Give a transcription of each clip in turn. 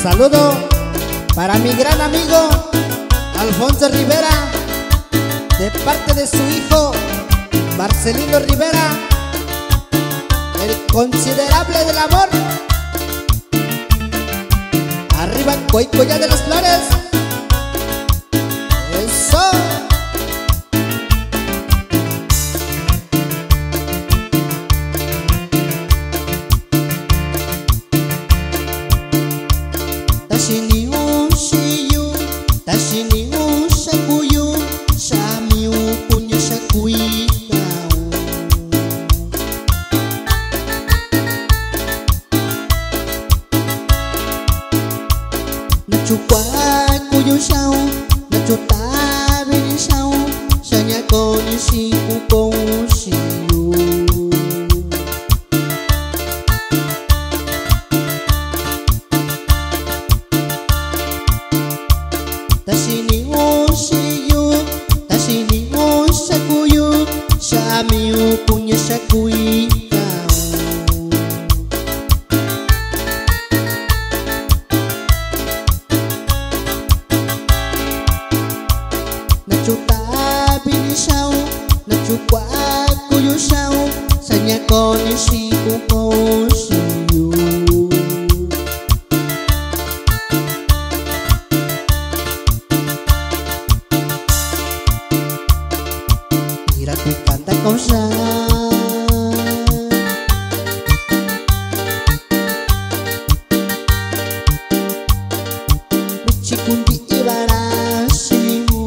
Saludo para mi gran amigo Alfonso Rivera, de parte de su hijo Marcelino Rivera, el considerable del amor. Arriba Coicoya de las Flores. Eso. Tasiniu siyu, tasiniu sakuyu, samiu punya sakui kau. Nachukwa kuyu sao, nachuta bini sao, sanya koni siku kau siyu. Tasiniu siyu, tasiniu sakuyu, samiu punya sakui kau. Nachuta bini sao, nachukwa kuyu sao, sanya koni siku kau siyu. Mira que canta cosa, Chikundi ibarasimu,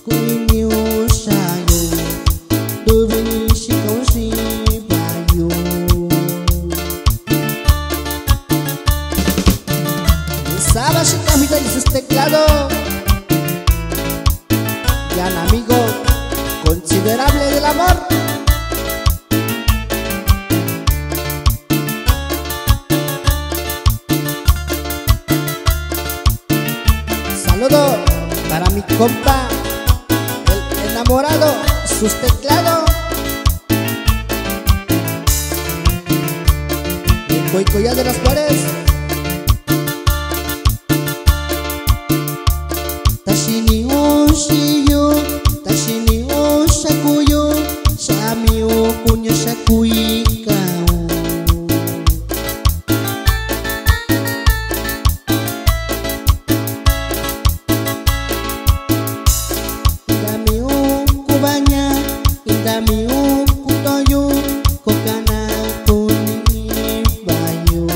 kuiniu sayo, dubini sikau si bayu. Sabas y Camila y sus teclados. Gran amigo considerable del amor. Saludo para mi compa, el enamorado, sus teclados. El Coicoya de las Flores. Tasiniu siyu, tasiniu sakuyu, samiu punya sakui kau. Indamiu kubanya, indamiu kutoyu, kokana kuni bayu.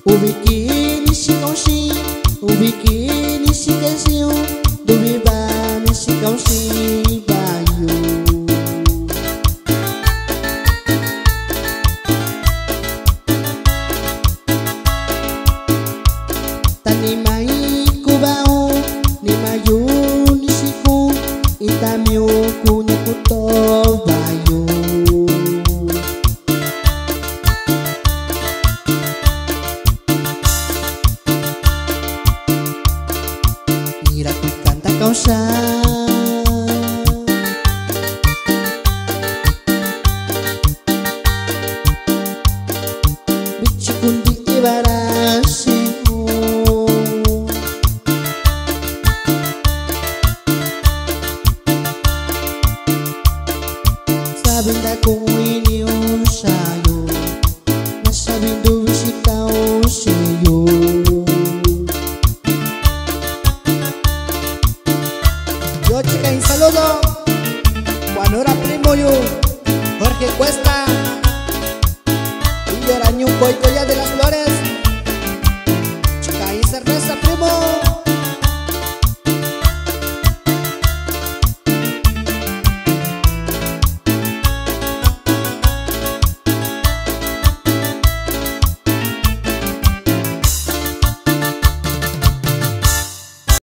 Ubikini si kau si, ubikini si kasiu, dubibani si kau si bayu. Tani mai kubau, ni mayu ni siku, itamiu kunya kuto bayu. Mira que canta cosa, Chikundi ibarasimu, sabinda kuiniu sayo, nasabindu sikau siyu. Yo chica y saludo cuando era primo yo, Jorge Cuesta, y Lloraño Coicoya de las Flores. Chica y cerveza primo.